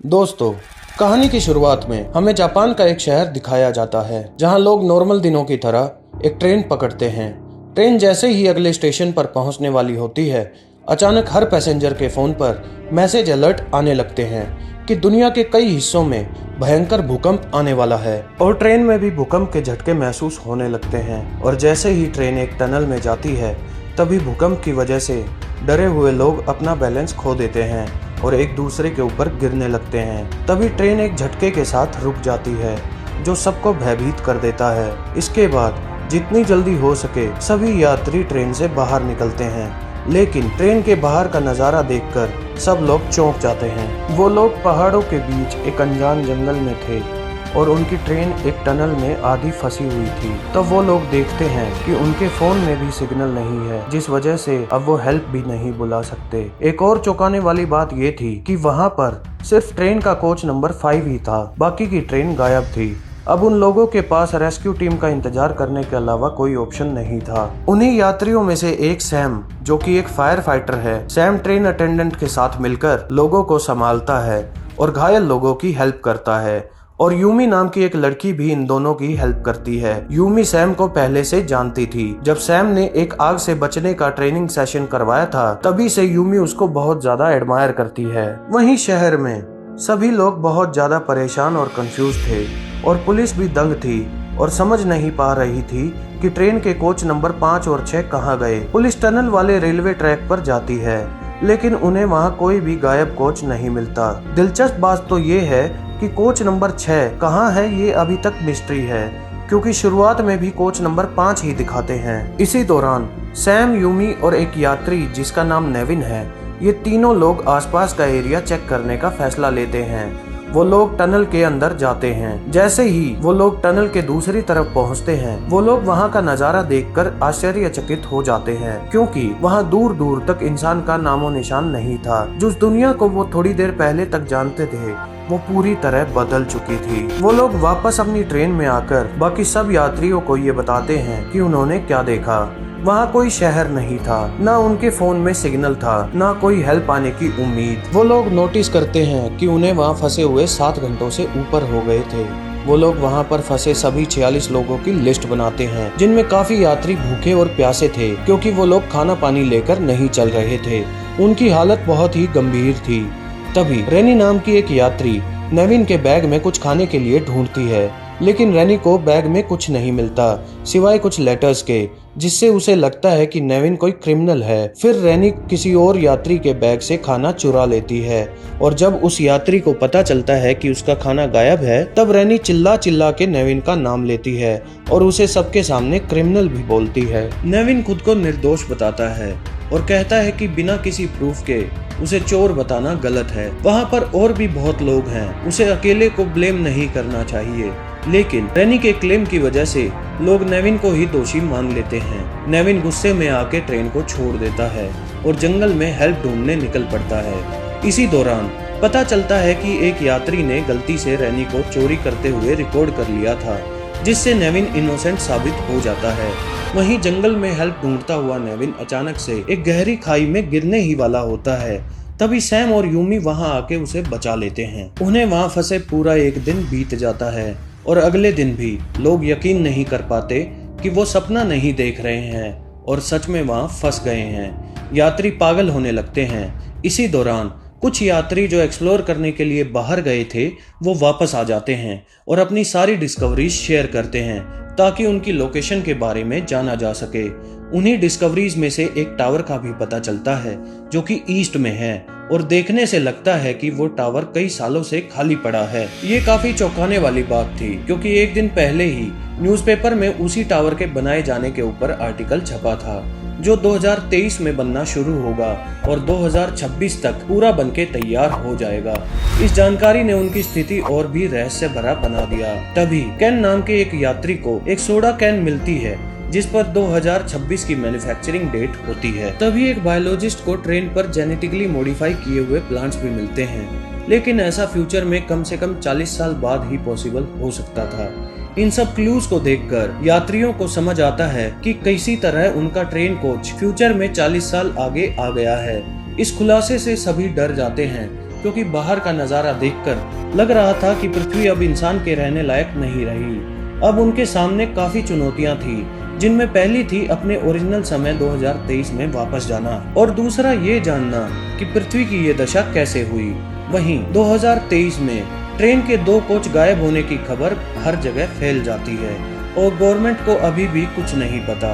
दोस्तों, कहानी की शुरुआत में हमें जापान का एक शहर दिखाया जाता है जहां लोग नॉर्मल दिनों की तरह एक ट्रेन पकड़ते हैं। ट्रेन जैसे ही अगले स्टेशन पर पहुंचने वाली होती है, अचानक हर पैसेंजर के फोन पर मैसेज अलर्ट आने लगते हैं कि दुनिया के कई हिस्सों में भयंकर भूकंप आने वाला है। और ट्रेन में भी भूकंप के झटके महसूस होने लगते हैं। और जैसे ही ट्रेन एक टनल में जाती है, तभी भूकंप की वजह से डरे हुए लोग अपना बैलेंस खो देते हैं और एक दूसरे के ऊपर गिरने लगते हैं। तभी ट्रेन एक झटके के साथ रुक जाती है, जो सबको भयभीत कर देता है। इसके बाद जितनी जल्दी हो सके सभी यात्री ट्रेन से बाहर निकलते हैं, लेकिन ट्रेन के बाहर का नज़ारा देखकर सब लोग चौंक जाते हैं। वो लोग पहाड़ों के बीच एक अनजान जंगल में थे और उनकी ट्रेन एक टनल में आधी फंसी हुई थी। तब वो लोग देखते हैं कि उनके फोन में भी सिग्नल नहीं है, जिस वजह से अब वो हेल्प भी नहीं बुला सकते। एक और चौंकाने वाली बात ये थी कि वहाँ पर सिर्फ ट्रेन का कोच नंबर 5 ही था, बाकी की ट्रेन गायब थी। अब उन लोगों के पास रेस्क्यू टीम का इंतजार करने के अलावा कोई ऑप्शन नहीं था। उन्हीं यात्रियों में से एक सैम, जो कि एक फायर फाइटर है। सैम ट्रेन अटेंडेंट के साथ मिलकर लोगों को संभालता है और घायल लोगों की हेल्प करता है। और यूमी नाम की एक लड़की भी इन दोनों की हेल्प करती है। यूमी सैम को पहले से जानती थी। जब सैम ने एक आग से बचने का ट्रेनिंग सेशन करवाया था, तभी से यूमी उसको बहुत ज्यादा एडमायर करती है। वहीं शहर में सभी लोग बहुत ज्यादा परेशान और कंफ्यूज थे और पुलिस भी दंग थी और समझ नहीं पा रही थी कि ट्रेन के कोच नंबर 5 और 6 कहाँ गए। पुलिस टनल वाले रेलवे ट्रैक पर जाती है, लेकिन उन्हें वहाँ कोई भी गायब कोच नहीं मिलता। दिलचस्प बात तो ये है कि कोच नंबर 6 कहाँ है, ये अभी तक मिस्ट्री है, क्योंकि शुरुआत में भी कोच नंबर 5 ही दिखाते हैं। इसी दौरान सैम, यूमी और एक यात्री जिसका नाम नेविन है, ये तीनों लोग आसपास का एरिया चेक करने का फैसला लेते हैं। वो लोग टनल के अंदर जाते हैं। जैसे ही वो लोग टनल के दूसरी तरफ पहुंचते हैं, वो लोग वहां का नजारा देखकर आश्चर्यचकित हो जाते हैं, क्योंकि वहां दूर दूर तक इंसान का नामो निशान नहीं था। जिस दुनिया को वो थोड़ी देर पहले तक जानते थे, वो पूरी तरह बदल चुकी थी। वो लोग वापस अपनी ट्रेन में आकर बाकी सब यात्रियों को ये बताते हैं कि उन्होंने क्या देखा। वहाँ कोई शहर नहीं था, ना उनके फोन में सिग्नल था, ना कोई हेल्प आने की उम्मीद। वो लोग नोटिस करते हैं कि उन्हें वहाँ फंसे हुए 7 घंटों से ऊपर हो गए थे। वो लोग वहाँ पर फंसे सभी 46 लोगों की लिस्ट बनाते हैं, जिनमें काफी यात्री भूखे और प्यासे थे, क्योंकि वो लोग खाना पानी लेकर नहीं चल रहे थे। उनकी हालत बहुत ही गंभीर थी। तभी रेनी नाम की एक यात्री नेविन के बैग में कुछ खाने के लिए ढूंढती है, लेकिन रेनी को बैग में कुछ नहीं मिलता सिवाय कुछ लेटर्स के, जिससे उसे लगता है कि नेविन कोई क्रिमिनल है। फिर रेनी किसी और यात्री के बैग से खाना चुरा लेती है और जब उस यात्री को पता चलता है कि उसका खाना गायब है, तब रेनी चिल्ला चिल्ला के नेविन का नाम लेती है और उसे सबके सामने क्रिमिनल भी बोलती है। नेविन खुद को निर्दोष बताता है और कहता है कि बिना किसी प्रूफ के उसे चोर बताना गलत है। वहाँ पर और भी बहुत लोग हैं, उसे अकेले को ब्लेम नहीं करना चाहिए। लेकिन रेनी के क्लेम की वजह से लोग नेविन को ही दोषी मान लेते हैं। नेविन गुस्से में आके ट्रेन को छोड़ देता है और जंगल में हेल्प ढूंढने निकल पड़ता है। इसी दौरान पता चलता है कि एक यात्री ने गलती से रेनी को चोरी करते हुए रिकॉर्ड कर लिया था, जिससे नेविन इनोसेंट साबित हो जाता है। वहीं जंगल में हेल्प ढूंढता हुआ नेविन अचानक से एक गहरी खाई में गिरने ही वाला होता है। तभी सैम और यूमी वहां आके उसे बचा लेते हैं। उन्हें वहां फंसे पूरा एक दिन बीत जाता है और अगले दिन भी लोग यकीन नहीं कर पाते कि वो सपना नहीं देख रहे हैं और सच में वहां फंस गए हैं। यात्री पागल होने लगते हैं। इसी दौरान कुछ यात्री जो एक्सप्लोर करने के लिए बाहर गए थे, वो वापस आ जाते हैं और अपनी सारी डिस्कवरीज शेयर करते हैं ताकि उनकी लोकेशन के बारे में जाना जा सके। उन्हीं डिस्कवरीज में से एक टावर का भी पता चलता है, जो कि ईस्ट में है और देखने से लगता है कि वो टावर कई सालों से खाली पड़ा है। ये काफी चौंकाने वाली बात थी, क्योंकि एक दिन पहले ही न्यूज़पेपर में उसी टावर के बनाए जाने के ऊपर आर्टिकल छपा था, जो 2023 में बनना शुरू होगा और 2026 तक पूरा बनके तैयार हो जाएगा। इस जानकारी ने उनकी स्थिति और भी रहस्य भरा बना दिया। तभी केन नाम के एक यात्री को एक सोडा कैन मिलती है, जिस पर 2026 की मैन्युफैक्चरिंग डेट होती है। तभी एक बायोलॉजिस्ट को ट्रेन पर जेनेटिकली मॉडिफाई किए हुए प्लांट्स भी मिलते हैं, लेकिन ऐसा फ्यूचर में कम से कम 40 साल बाद ही पॉसिबल हो सकता था। इन सब क्लूज को देखकर यात्रियों को समझ आता है कि किसी तरह उनका ट्रेन कोच फ्यूचर में 40 साल आगे आ गया है। इस खुलासे से सभी डर जाते हैं क्योंकि बाहर का नजारा देखकर लग रहा था कि पृथ्वी अब इंसान के रहने लायक नहीं रही। अब उनके सामने काफी चुनौतियां थी, जिनमें पहली थी अपने ओरिजिनल समय 2023 में वापस जाना और दूसरा ये जानना कि पृथ्वी की ये दशा कैसे हुई। वहीं 2023 में ट्रेन के 2 कोच गायब होने की खबर हर जगह फैल जाती है और गवर्नमेंट को अभी भी कुछ नहीं पता।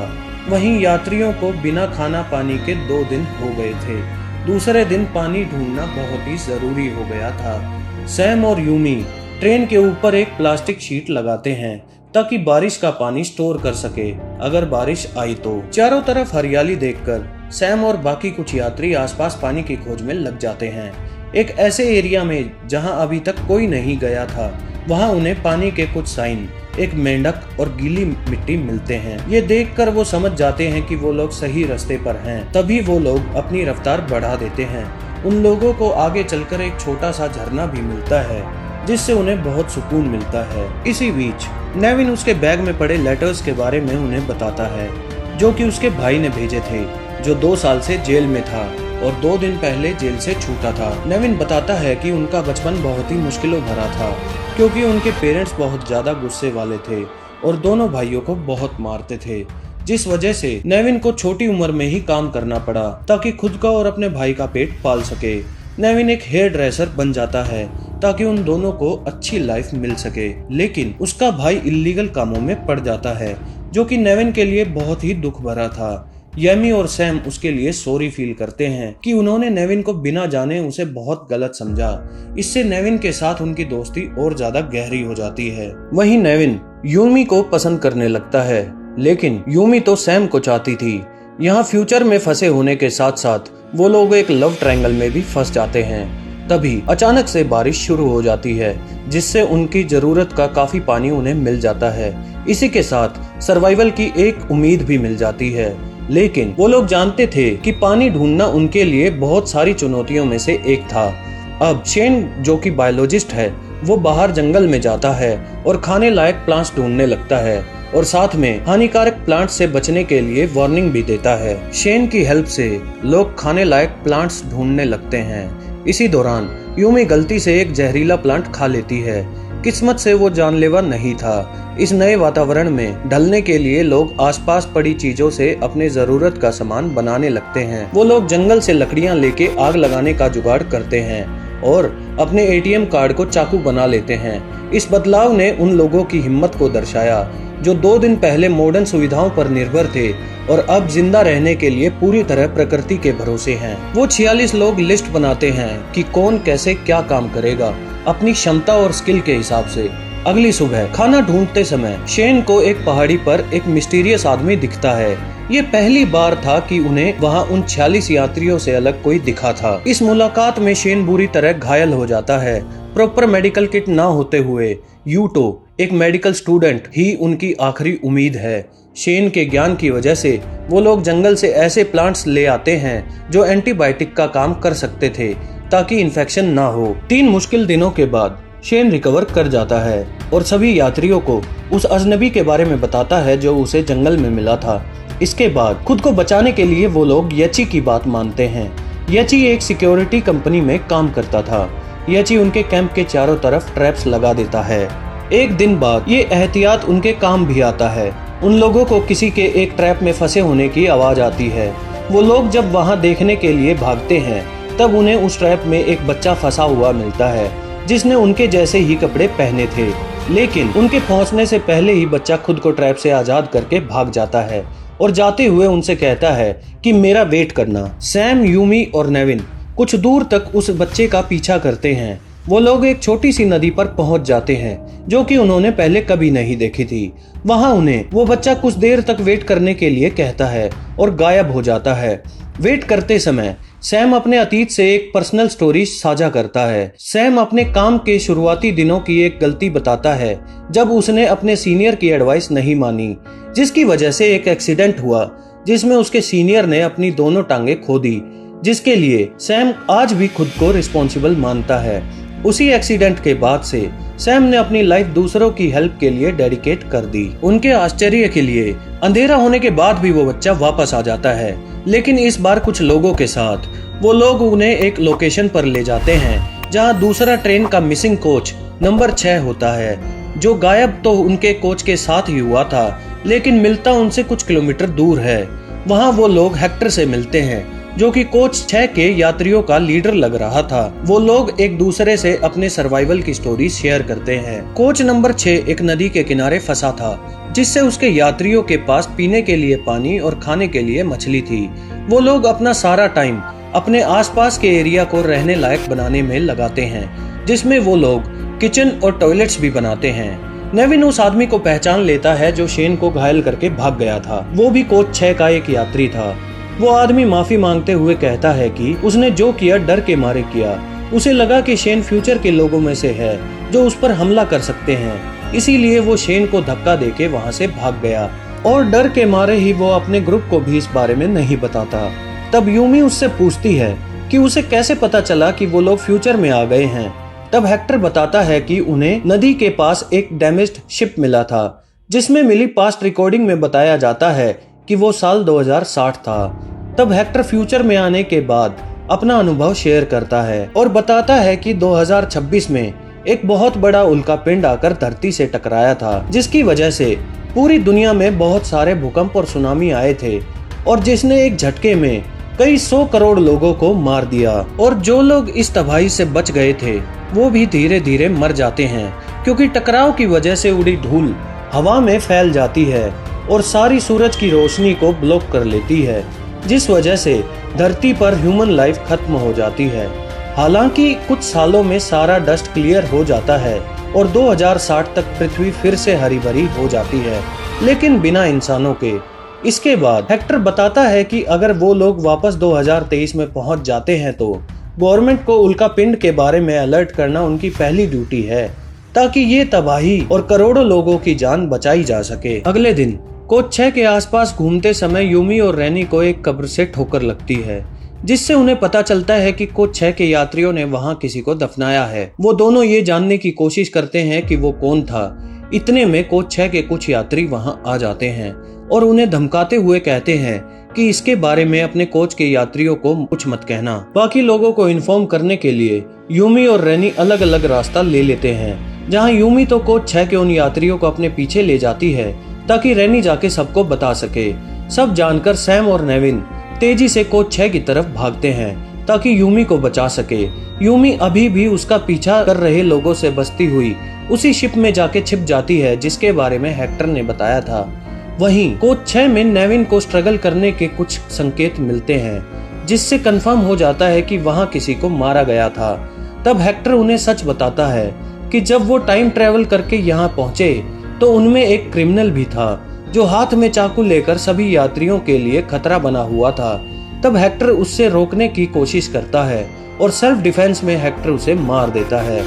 वहीं यात्रियों को बिना खाना पानी के 2 दिन हो गए थे। दूसरे दिन पानी ढूंढना बहुत ही जरूरी हो गया था। सैम और यूमी ट्रेन के ऊपर एक प्लास्टिक शीट लगाते हैं ताकि बारिश का पानी स्टोर कर सके अगर बारिश आई तो। चारों तरफ हरियाली देखकर सैम और बाकी कुछ यात्री आसपास पानी की खोज में लग जाते हैं। एक ऐसे एरिया में जहां अभी तक कोई नहीं गया था, वहां उन्हें पानी के कुछ साइन, एक मेंढक और गीली मिट्टी मिलते हैं। ये देखकर वो समझ जाते हैं कि वो लोग सही रास्ते पर हैं। तभी वो लोग अपनी रफ्तार बढ़ा देते हैं। उन लोगों को आगे चलकर एक छोटा सा झरना भी मिलता है, जिससे उन्हें बहुत सुकून मिलता है। इसी बीच नेविन उसके बैग में पड़े लेटर्स के बारे में उन्हें बताता है, जो कि उसके भाई ने भेजे थे, जो 2 साल से जेल में था और 2 दिन पहले जेल से छूटा था। नेविन बताता है कि उनका बचपन बहुत ही मुश्किलों भरा था, क्योंकि उनके पेरेंट्स बहुत ज्यादा गुस्से वाले थे और दोनों भाइयों को बहुत मारते थे, जिस वजह से नेविन को छोटी उम्र में ही काम करना पड़ा ताकि खुद का और अपने भाई का पेट पाल सके। नेविन एक हेयर ड्रेसर बन जाता है ताकि उन दोनों को अच्छी लाइफ मिल सके, लेकिन उसका भाई इल्लीगल कामों में पड़ जाता है, जो कि नेविन के लिए बहुत ही दुख भरा था। यमी और सैम उसके लिए सॉरी फील करते हैं कि उन्होंने नेविन को बिना जाने उसे बहुत गलत समझा। इससे नेविन के साथ उनकी दोस्ती और ज्यादा गहरी हो जाती है। वहीं नेविन यूमी को पसंद करने लगता है, लेकिन यूमी तो सैम को चाहती थी। यहाँ फ्यूचर में फंसे होने के साथ साथ वो लोग एक लव ट्रायंगल में भी फंस जाते हैं। तभी अचानक से बारिश शुरू हो जाती है, जिससे उनकी जरूरत का काफी पानी उन्हें मिल जाता है। इसी के साथ सर्वाइवल की एक उम्मीद भी मिल जाती है, लेकिन वो लोग जानते थे कि पानी ढूंढना उनके लिए बहुत सारी चुनौतियों में से एक था। अब शेन, जो कि बायोलॉजिस्ट है, वो बाहर जंगल में जाता है और खाने लायक प्लांट्स ढूंढने लगता है और साथ में हानिकारक प्लांट से बचने के लिए वार्निंग भी देता है। शेन की हेल्प से लोग खाने लायक प्लांट्स ढूंढने लगते हैं। इसी दौरान यूमी गलती से एक जहरीला प्लांट खा लेती है। किस्मत से वो जानलेवा नहीं था। इस नए वातावरण में ढलने के लिए लोग आसपास पड़ी चीजों से अपने जरूरत का सामान बनाने लगते हैं। वो लोग जंगल से लकड़ियां लेके आग लगाने का जुगाड़ करते हैं और अपने एटीएम कार्ड को चाकू बना लेते हैं। इस बदलाव ने उन लोगों की हिम्मत को दर्शाया जो 2 दिन पहले मॉडर्न सुविधाओं पर निर्भर थे और अब जिंदा रहने के लिए पूरी तरह प्रकृति के भरोसे हैं। वो 46 लोग लिस्ट बनाते हैं कि कौन कैसे क्या काम करेगा अपनी क्षमता और स्किल के हिसाब से। अगली सुबह खाना ढूंढते समय शेन को एक पहाड़ी पर एक मिस्टीरियस आदमी दिखता है। ये पहली बार था कि उन्हें वहाँ उन 46 यात्रियों से अलग कोई दिखा था। इस मुलाकात में शेन बुरी तरह घायल हो जाता है। प्रॉपर मेडिकल किट ना होते हुए यूटो, एक मेडिकल स्टूडेंट, ही उनकी आखिरी उम्मीद है। शेन के ज्ञान की वजह से वो लोग जंगल से ऐसे प्लांट्स ले आते हैं जो एंटीबायोटिक का काम कर सकते थे ताकि इन्फेक्शन ना हो। 3 मुश्किल दिनों के बाद शेन रिकवर कर जाता है और सभी यात्रियों को उस अजनबी के बारे में बताता है जो उसे जंगल में मिला था। इसके बाद खुद को बचाने के लिए वो लोग यची की बात मानते हैं। यची एक सिक्योरिटी कंपनी में काम करता था। यची उनके कैंप के चारों तरफ ट्रैप्स लगा देता है। एक दिन बाद ये एहतियात उनके काम भी आता है। उन लोगों को किसी के एक ट्रैप में फंसे होने की आवाज आती है। वो लोग जब वहां देखने के लिए भागते हैं तब उन्हें उस ट्रैप में एक बच्चा फंसा हुआ मिलता है जिसने उनके जैसे ही कपड़े पहने थे, लेकिन उनके पहुंचने से पहले ही बच्चा खुद को ट्रैप से आजाद करके भाग जाता है और जाते हुए उनसे कहता है कि मेरा वेट करना। सैम, यूमी और नेविन कुछ दूर तक उस बच्चे का पीछा करते हैं। वो लोग एक छोटी सी नदी पर पहुंच जाते हैं जो कि उन्होंने पहले कभी नहीं देखी थी। वहां उन्हें वो बच्चा कुछ देर तक वेट करने के लिए कहता है और गायब हो जाता है। वेट करते समय सैम अपने अतीत से एक पर्सनल स्टोरी साझा करता है। सैम अपने काम के शुरुआती दिनों की एक गलती बताता है जब उसने अपने सीनियर की एडवाइस नहीं मानी, जिसकी वजह से एक एक्सीडेंट हुआ जिसमें उसके सीनियर ने अपनी दोनों टांगे खो दी, जिसके लिए सैम आज भी खुद को रिस्पॉन्सिबल मानता है। उसी एक्सीडेंट के बाद से सैम ने अपनी लाइफ दूसरों की हेल्प के लिए डेडिकेट कर दी। उनके आश्चर्य के लिए अंधेरा होने के बाद भी वो बच्चा वापस आ जाता है, लेकिन इस बार कुछ लोगों के साथ। वो लोग उन्हें एक लोकेशन पर ले जाते हैं जहां दूसरा ट्रेन का मिसिंग कोच नंबर 6 होता है, जो गायब तो उनके कोच के साथ ही हुआ था, लेकिन मिलता उनसे कुछ किलोमीटर दूर है। वहां वो लोग हेक्टर से मिलते हैं, जो कि कोच 6 के यात्रियों का लीडर लग रहा था। वो लोग एक दूसरे से अपने सर्वाइवल की स्टोरी शेयर करते हैं। कोच नंबर 6 एक नदी के किनारे फंसा था, जिससे उसके यात्रियों के पास पीने के लिए पानी और खाने के लिए मछली थी। वो लोग अपना सारा टाइम अपने आसपास के एरिया को रहने लायक बनाने में लगाते हैं, जिसमें वो लोग किचन और टॉयलेट्स भी बनाते हैं। नेविन उस आदमी को पहचान लेता है जो शेन को घायल करके भाग गया था। वो भी कोच 6 का एक यात्री था। वो आदमी माफी मांगते हुए कहता है कि उसने जो किया डर के मारे किया। उसे लगा कि शेन फ्यूचर के लोगों में से है जो उस पर हमला कर सकते हैं, इसीलिए वो शेन को धक्का देके वहां से भाग गया और डर के मारे ही वो अपने ग्रुप को भी इस बारे में नहीं बताता। तब यूमी उससे पूछती है कि उसे कैसे पता चला कि वो लोग फ्यूचर में आ गए हैं। तब हेक्टर बताता है कि उन्हें नदी के पास एक डैमेज्ड शिप मिला था, जिसमें मिली पास्ट रिकॉर्डिंग में बताया जाता है कि वो साल 2060 था। तब हेक्टर फ्यूचर में आने के बाद अपना अनुभव शेयर करता है और बताता है कि 2026 में एक बहुत बड़ा उल्कापिंड आकर धरती से टकराया था, जिसकी वजह से पूरी दुनिया में बहुत सारे भूकंप और सुनामी आए थे और जिसने एक झटके में कई 100 करोड़ लोगों को मार दिया। और जो लोग इस तबाही से बच गए थे वो भी धीरे धीरे मर जाते हैं, क्योंकि टकराव की वजह से उड़ी धूल हवा में फैल जाती है और सारी सूरज की रोशनी को ब्लॉक कर लेती है, जिस वजह से धरती पर ह्यूमन लाइफ खत्म हो जाती है। हालांकि कुछ सालों में सारा डस्ट क्लियर हो जाता है और 2060 तक पृथ्वी फिर से हरी भरी हो जाती है, लेकिन बिना इंसानों के। इसके बाद हेक्टर बताता है कि अगर वो लोग वापस 2023 में पहुंच जाते हैं तो गवर्नमेंट को उल्कापिंड के बारे में अलर्ट करना उनकी पहली ड्यूटी है, ताकि ये तबाही और करोड़ों लोगों की जान बचाई जा सके। अगले दिन कोच 6 के आसपास घूमते समय यूमी और रैनी को एक कब्र से ठोकर लगती है, जिससे उन्हें पता चलता है कि कोच 6 के यात्रियों ने वहां किसी को दफनाया है। वो दोनों ये जानने की कोशिश करते हैं कि वो कौन था। इतने में कोच 6 के कुछ यात्री वहां आ जाते हैं और उन्हें धमकाते हुए कहते हैं कि इसके बारे में अपने कोच के यात्रियों को कुछ मत कहना। बाकी लोगों को इन्फॉर्म करने के लिए यूमी और रैनी अलग अलग रास्ता ले लेते हैं, जहां यूमी तो कोच 6 के उन यात्रियों को अपने पीछे ले जाती है ताकि रैनी जाके सबको बता सके। सब जानकर सैम और नेविन तेजी से कोच 6 की तरफ भागते हैं ताकि यूमी को बचा सके। यूमी अभी भी उसका पीछा कर रहे लोगों से बचती हुई उसी शिप में जाके छिप जाती है जिसके बारे में हेक्टर ने बताया था। वहीं कोच 6 में नेविन को स्ट्रगल करने के कुछ संकेत मिलते हैं, जिससे कंफर्म हो जाता है कि वहां किसी को मारा गया था। तब हेक्टर उन्हें सच बताता है कि जब वो टाइम ट्रेवल करके यहाँ पहुंचे तो उनमें एक क्रिमिनल भी था जो हाथ में चाकू लेकर सभी यात्रियों के लिए खतरा बना हुआ था। तब हेक्टर उससे रोकने की कोशिश करता है और सेल्फ डिफेंस में हेक्टर उसे मार देता है।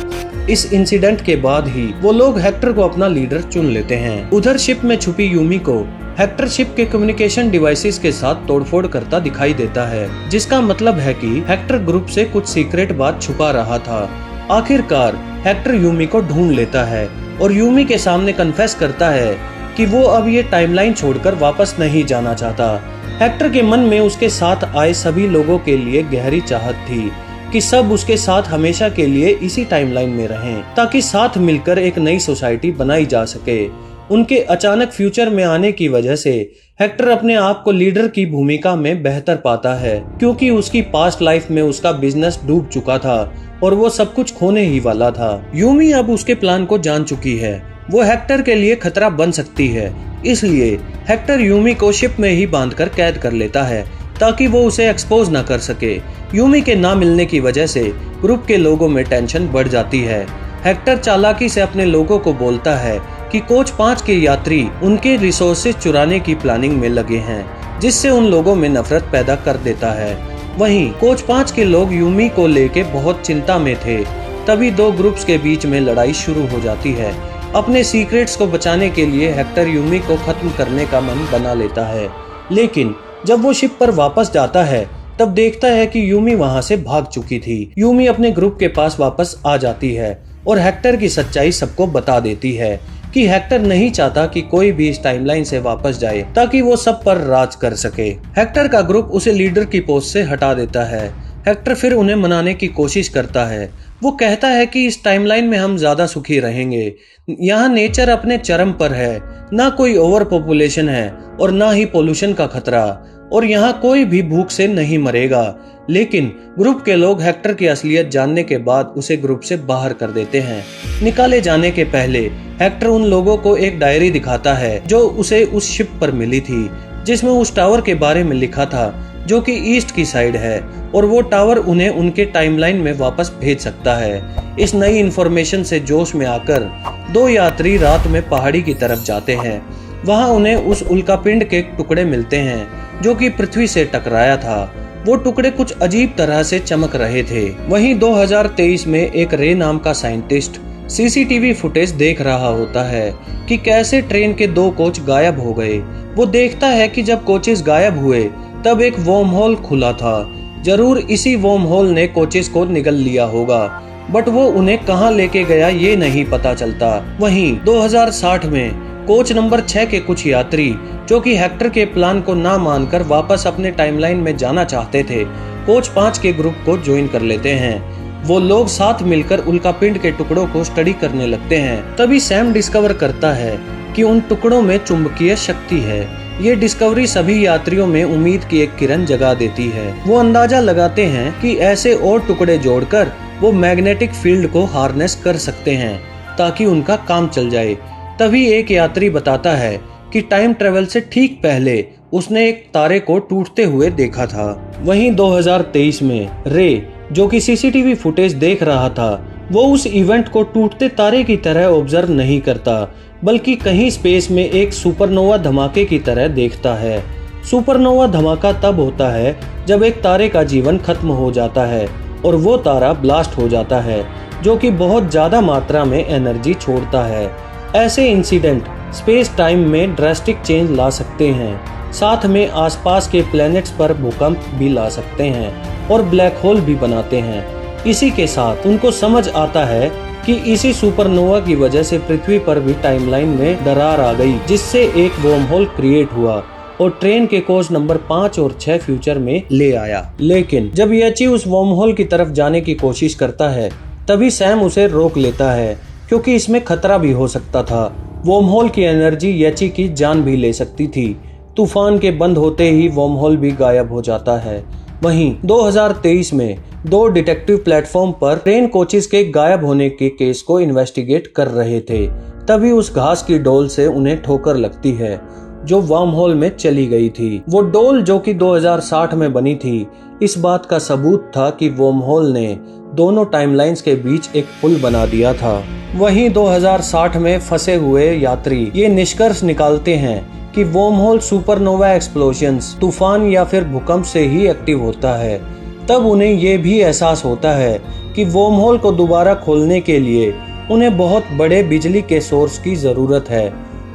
इस इंसिडेंट के बाद ही वो लोग हेक्टर को अपना लीडर चुन लेते हैं। उधर शिप में छुपी यूमी को हेक्टर शिप के कम्युनिकेशन डिवाइसेस के साथ तोड़फोड़ करता दिखाई देता है, जिसका मतलब है कि हेक्टर ग्रुप से कुछ सीक्रेट बात छुपा रहा था। आखिरकार हेक्टर यूमी को ढूंढ लेता है और यूमी के सामने कन्फेस करता है कि वो अब ये टाइमलाइन छोड़कर वापस नहीं जाना चाहता। हेक्टर के मन में उसके साथ आए सभी लोगों के लिए गहरी चाहत थी कि सब उसके साथ हमेशा के लिए इसी टाइमलाइन में रहें, ताकि साथ मिलकर एक नई सोसाइटी बनाई जा सके। उनके अचानक फ्यूचर में आने की वजह से हेक्टर अपने आप को लीडर की भूमिका में बेहतर पाता है, क्योंकि उसकी पास्ट लाइफ में उसका बिजनेस डूब चुका था और वो सब कुछ खोने ही वाला था। यूमी अब उसके प्लान को जान चुकी है। वो हेक्टर के लिए खतरा बन सकती है, इसलिए हेक्टर यूमी को शिप में ही बांधकर कैद कर लेता है ताकि वो उसे एक्सपोज न कर सके। यूमी के ना मिलने की वजह से ग्रुप के लोगों में टेंशन बढ़ जाती है। हेक्टर चालाकी से अपने लोगों को बोलता है कि कोच 5 के यात्री उनके रिसोर्सेज चुराने की प्लानिंग में लगे हैं, जिससे उन लोगों में नफरत पैदा कर देता है। वहीं कोच 5 के लोग यूमी को लेके बहुत चिंता में थे। तभी दो ग्रुप्स के बीच में लड़ाई शुरू हो जाती है। अपने सीक्रेट्स को बचाने के लिए हेक्टर यूमी को खत्म करने का मन बना लेता है, लेकिन जब वो शिप पर वापस जाता है तब देखता है कि यूमी वहां से भाग चुकी थी। यूमी अपने ग्रुप के पास वापस आ जाती है और हेक्टर की सच्चाई सबको बता देती है कि हेक्टर नहीं चाहता कि कोई भी इस टाइमलाइन से वापस जाए ताकि वो सब पर राज कर सके। हेक्टर का ग्रुप उसे लीडर की पोस्ट से हटा देता है। हेक्टर फिर उन्हें मनाने की कोशिश करता है, वो कहता है कि इस टाइमलाइन में हम ज्यादा सुखी रहेंगे। यहाँ नेचर अपने चरम पर है, ना कोई ओवर पॉपुलेशन है और ना ही पोल्यूशन का खतरा, और यहाँ कोई भी भूख से नहीं मरेगा। लेकिन ग्रुप के लोग हेक्टर की असलियत जानने के बाद उसे ग्रुप से बाहर कर देते हैं। निकाले जाने के पहले हेक्टर उन लोगों को एक डायरी दिखाता है जो उसे उस शिप पर मिली थी, जिसमें उस टावर के बारे में लिखा था जो कि ईस्ट की साइड है, और वो टावर उन्हें उनके टाइमलाइन में वापस भेज सकता है। इस नई इन्फॉर्मेशन से जोश में आकर दो यात्री रात में पहाड़ी की तरफ जाते हैं। वहां उन्हें उस उल्कापिंड के टुकड़े मिलते हैं जो कि पृथ्वी से टकराया था। वो टुकड़े कुछ अजीब तरह से चमक रहे थे। वहीं 2023 में एक रे नाम का साइंटिस्ट सीसीटीवी फुटेज देख रहा होता है कि कैसे ट्रेन के दो कोच गायब हो गए। वो देखता है कि जब कोचेस गायब हुए तब एक वर्म होल खुला था। जरूर इसी वर्म होल ने कोचेस को निगल लिया होगा, बट वो उन्हें कहां लेके गया ये नहीं पता चलता। वहीं 2060 में कोच नंबर 6 के कुछ यात्री जो कि हेक्टर के प्लान को ना मानकर वापस अपने टाइमलाइन में जाना चाहते थे, कोच 5 के ग्रुप को ज्वाइन कर लेते हैं। वो लोग साथ मिलकर उल्कापिंड के टुकड़ों को स्टडी करने लगते हैं। तभी सैम डिस्कवर करता है कि उन टुकड़ों में चुंबकीय शक्ति है। ये डिस्कवरी सभी यात्रियों में उम्मीद की एक किरण जगा देती है। वो अंदाजा लगाते हैं कि ऐसे और टुकड़े जोड़कर वो मैग्नेटिक फील्ड को हार्नेस कर सकते हैं ताकि उनका काम चल जाए। तभी एक यात्री बताता है कि टाइम ट्रेवल से ठीक पहले उसने एक तारे को टूटते हुए देखा था। वहीं 2023 में रे जो कि सीसीटीवी फुटेज देख रहा था, वो उस इवेंट को टूटते तारे की तरह ऑब्जर्व नहीं करता, बल्कि कहीं स्पेस में एक सुपरनोवा धमाके की तरह देखता है। सुपरनोवा धमाका तब होता है जब एक तारे का जीवन खत्म हो जाता है और वो तारा ब्लास्ट हो जाता है, जो कि बहुत ज्यादा मात्रा में एनर्जी छोड़ता है। ऐसे इंसिडेंट स्पेस टाइम में ड्रास्टिक चेंज ला सकते हैं, साथ में आसपास के प्लैनेट्स पर भूकंप भी ला सकते हैं और ब्लैक होल भी बनाते हैं। इसी के साथ उनको समझ आता है कि इसी सुपरनोवा की वजह से पृथ्वी पर भी टाइमलाइन में दरार आ गई, जिससे एक वर्म होल क्रिएट हुआ और ट्रेन के कोच नंबर 5 और 6 फ्यूचर में ले आया। लेकिन जब येची उस वर्म होल की तरफ जाने की कोशिश करता है, तभी सैम उसे रोक लेता है क्योंकि इसमें खतरा भी हो सकता था। वर्म होल की एनर्जी येची की जान भी ले सकती थी। तूफान के बंद होते ही वर्म होल भी गायब हो जाता है। वहीं 2023 में 2 डिटेक्टिव प्लेटफॉर्म पर ट्रेन कोचेस के गायब होने के केस को इन्वेस्टिगेट कर रहे थे। तभी उस घास की डोल से उन्हें ठोकर लगती है जो वर्म होल में चली गई थी। वो डोल जो कि 2060 में बनी थी, इस बात का सबूत था कि वर्म होल ने दोनों टाइमलाइंस के बीच एक पुल बना दिया था। वहीं 2060 में फंसे हुए यात्री ये निष्कर्ष निकालते हैं कि वर्म होल सुपरनोवा एक्सप्लोजन्स, तूफान या फिर भूकंप से ही एक्टिव होता है। तब उन्हें ये भी एहसास होता है कि वर्म होल को दोबारा खोलने के लिए उन्हें बहुत बड़े बिजली के सोर्स की जरूरत है।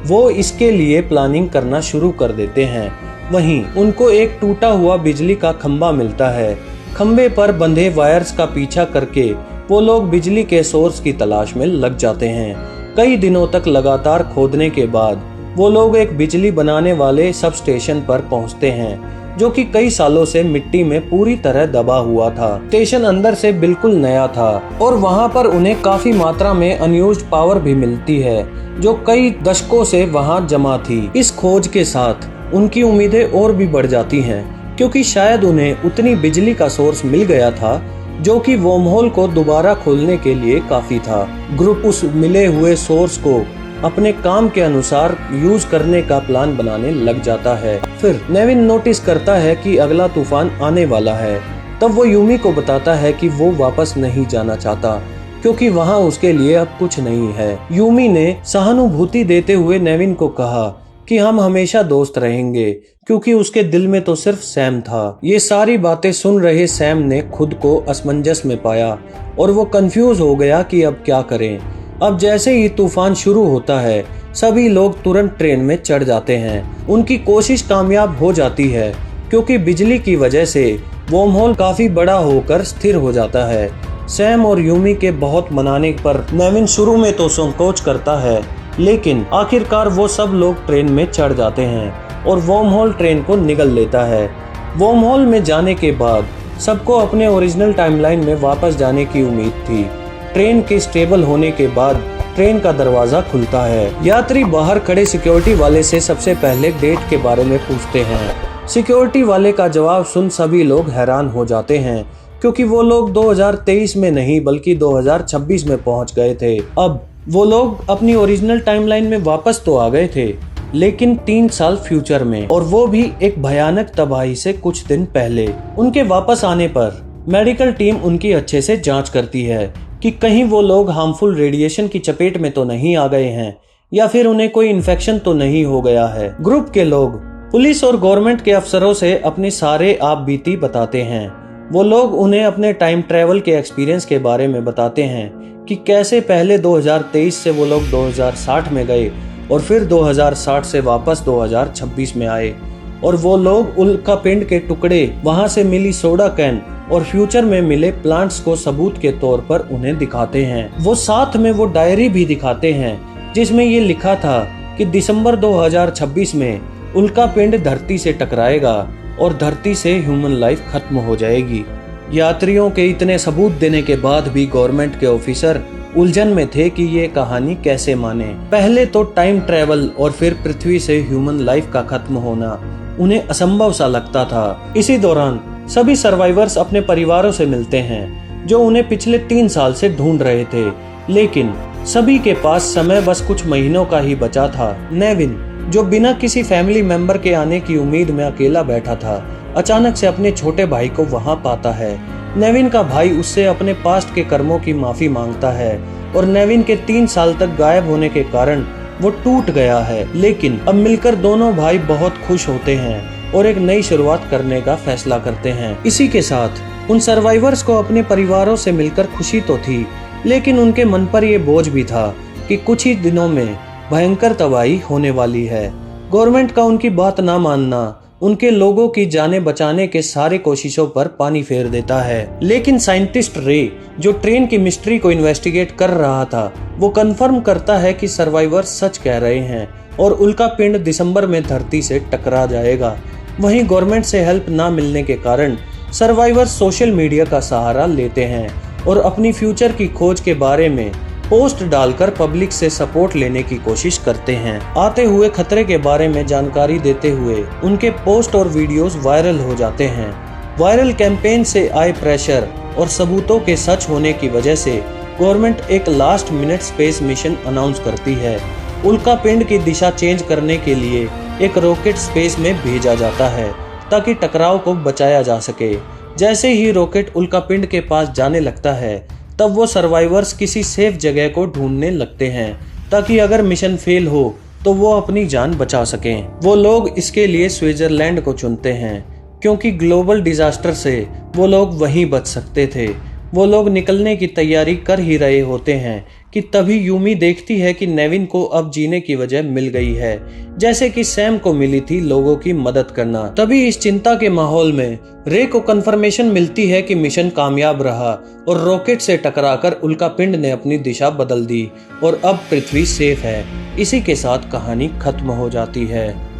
वो इसके लिए प्लानिंग करना शुरू कर देते हैं। वहीं उनको एक टूटा हुआ बिजली का खंभा मिलता है। खंभे पर बंधे वायर्स का पीछा करके वो लोग बिजली के सोर्स की तलाश में लग जाते हैं। कई दिनों तक लगातार खोदने के बाद वो लोग एक बिजली बनाने वाले सब स्टेशन पर पहुंचते हैं, जो कि कई सालों से मिट्टी में पूरी तरह दबा हुआ था। स्टेशन अंदर से बिल्कुल नया था और वहां पर उन्हें काफी मात्रा में अनयूज्ड पावर भी मिलती है, जो कई दशकों से वहां जमा थी। इस खोज के साथ उनकी उम्मीदें और भी बढ़ जाती हैं, क्योंकि शायद उन्हें उतनी बिजली का सोर्स मिल गया था जो कि वर्म होल को दोबारा खोलने के लिए काफी था। ग्रुप उस मिले हुए सोर्स को अपने काम के अनुसार यूज करने का प्लान बनाने लग जाता है। फिर नेविन नोटिस करता है कि अगला तूफान आने वाला है। तब वो यूमी को बताता है कि वो वापस नहीं जाना चाहता क्योंकि वहाँ उसके लिए अब कुछ नहीं है। यूमी ने सहानुभूति देते हुए नेविन को कहा कि हम हमेशा दोस्त रहेंगे, क्योंकि उसके दिल में तो सिर्फ सैम था। ये सारी बातें सुन रहे सैम ने खुद को असमंजस में पाया और वो कंफ्यूज हो गया कि अब क्या करें। अब जैसे ही तूफान शुरू होता है, सभी लोग तुरंत ट्रेन में चढ़ जाते हैं। उनकी कोशिश कामयाब हो जाती है क्योंकि बिजली की वजह से वर्म होल काफी बड़ा होकर स्थिर हो जाता है। सैम और यूमी के बहुत मनाने पर नेविन शुरू में तो संकोच करता है, लेकिन आखिरकार वो सब लोग ट्रेन में चढ़ जाते हैं और वर्म होल ट्रेन को निगल लेता है। वर्म होल में जाने के बाद सबको अपने ओरिजिनल टाइमलाइन में वापस जाने की उम्मीद थी। ट्रेन के स्टेबल होने के बाद ट्रेन का दरवाजा खुलता है। यात्री बाहर खड़े सिक्योरिटी वाले से सबसे पहले डेट के बारे में पूछते हैं। सिक्योरिटी वाले का जवाब सुन सभी लोग हैरान हो जाते हैं, क्योंकि वो लोग 2023 में नहीं बल्कि 2026 में पहुंच गए थे। अब वो लोग अपनी ओरिजिनल टाइमलाइन में वापस तो आ गए थे, लेकिन 3 साल फ्यूचर में, और वो भी एक भयानक तबाही से कुछ दिन पहले। उनके वापस आने पर मेडिकल टीम उनकी अच्छे से जांच करती है कि कहीं वो लोग हार्मफुल रेडिएशन की चपेट में तो नहीं आ गए हैं या फिर उन्हें कोई इन्फेक्शन तो नहीं हो गया है। ग्रुप के लोग पुलिस और गवर्नमेंट के अफसरों से अपने सारे आप बीती बताते हैं। वो लोग उन्हें अपने टाइम ट्रेवल के एक्सपीरियंस के बारे में बताते हैं कि कैसे पहले 2023 से वो लोग 2060 में गए और फिर 2060 से वापस 2026 में आए, और वो लोग उल्का पिंड के टुकड़े, वहां से मिली सोडा कैन और फ्यूचर में मिले प्लांट्स को सबूत के तौर पर उन्हें दिखाते हैं। वो साथ में वो डायरी भी दिखाते हैं जिसमें ये लिखा था कि दिसंबर 2026 में उल्का पिंड धरती से टकराएगा और धरती से ह्यूमन लाइफ खत्म हो जाएगी। यात्रियों के इतने सबूत देने के बाद भी गवर्नमेंट के ऑफिसर उलझन में थे कि ये कहानी कैसे माने। पहले तो टाइम ट्रेवल और फिर पृथ्वी से ह्यूमन लाइफ का खत्म होना उन्हें असंभव सा लगता था। इसी दौरान सभी सर्वाइवर्स अपने परिवारों से मिलते हैं जो उन्हें पिछले 3 साल से ढूंढ रहे थे, लेकिन सभी के पास समय बस कुछ महीनों का ही बचा था। नेविन, जो बिना किसी फैमिली मेंबर के आने की उम्मीद में अकेला बैठा था, अचानक से अपने छोटे भाई को वहां पाता है। नेविन का भाई उससे अपने पास्ट के कर्मों की माफी मांगता है और नेविन के 3 साल तक गायब होने के कारण वो टूट गया है, लेकिन अब मिलकर दोनों भाई बहुत खुश होते हैं और एक नई शुरुआत करने का फैसला करते हैं। इसी के साथ उन सर्वाइवर्स को अपने परिवारों से मिलकर खुशी तो थी, लेकिन उनके मन पर यह बोझ भी था कि कुछ ही दिनों में भयंकर तबाही होने वाली है। गवर्नमेंट का उनकी बात ना मानना उनके लोगों की जानें बचाने के सारे कोशिशों पर पानी फेर देता है। लेकिन साइंटिस्ट रे, जो ट्रेन की मिस्ट्री को इन्वेस्टिगेट कर रहा था, वो कंफर्म करता है कि सर्वाइवर सच कह रहे हैं और उल्का पिंड दिसंबर में धरती से टकरा जाएगा। वहीं गवर्नमेंट से हेल्प ना मिलने के कारण सर्वाइवर सोशल मीडिया का सहारा लेते हैं और अपनी फ्यूचर की खोज के बारे में पोस्ट डालकर पब्लिक से सपोर्ट लेने की कोशिश करते हैं। आते हुए खतरे के बारे में जानकारी देते हुए उनके पोस्ट और वीडियोस वायरल हो जाते हैं। वायरल कैंपेन से आए प्रेशर और सबूतों के सच होने की वजह से गवर्नमेंट एक last minute space mission announce करती है। उल्का पिंड की दिशा चेंज करने के लिए एक रॉकेट स्पेस में भेजा जाता है ताकि टकराव को बचाया जा सके। जैसे ही रॉकेट उल्का पिंड के पास जाने लगता है, तब वो सर्वाइवर्स किसी सेफ जगह को ढूंढने लगते हैं ताकि अगर मिशन फेल हो तो वो अपनी जान बचा सकें। वो लोग इसके लिए स्विट्जरलैंड को चुनते हैं क्योंकि ग्लोबल डिजास्टर से वो लोग वहीं बच सकते थे। वो लोग निकलने की तैयारी कर ही रहे होते हैं कि तभी यूमी देखती है कि नेविन को अब जीने की वजह मिल गई है, जैसे कि सैम को मिली थी लोगों की मदद करना। तभी इस चिंता के माहौल में रे को कंफर्मेशन मिलती है कि मिशन कामयाब रहा और रॉकेट से टकराकर उल्का पिंड ने अपनी दिशा बदल दी और अब पृथ्वी सेफ है। इसी के साथ कहानी खत्म हो जाती है।